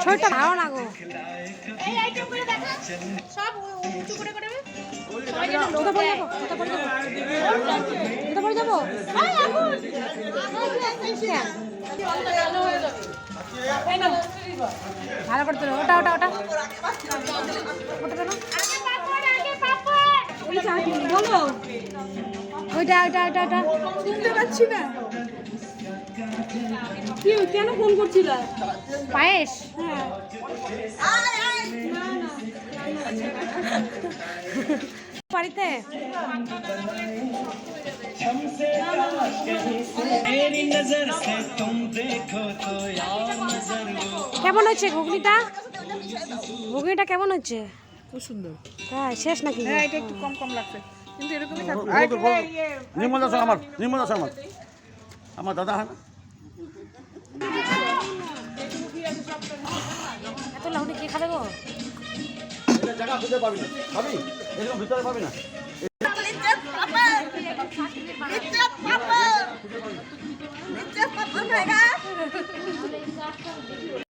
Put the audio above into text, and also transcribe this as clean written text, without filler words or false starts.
ছোট ভালো না গো সব উঁচু করে করে কোথা পড়ে যাবো কোথা পড়ে যাবো ভালো করে তোলো ওটা ওটা ওটা ওটা কেন বলো ওইটা ওইটা ওইটা ওটা শুনতে পাচ্ছি না কি কেন ফোন করছিল পায়েস বাড়িতে কেমন হচ্ছে ঘুগনিটা ঘুগনিটা কেমন হচ্ছে খুব সুন্দর হ্যাঁ শেষ নাকি হ্যাঁ এটা একটু কম কম লাগছে কিন্তু এরকমই থাকবে নির্মল দাস আমার দাদা হ্যাঁ এত লাউডি কে খাবে গো জায়গা খুঁজে পাবি না খাবি এরকম ভিতরে পাবি না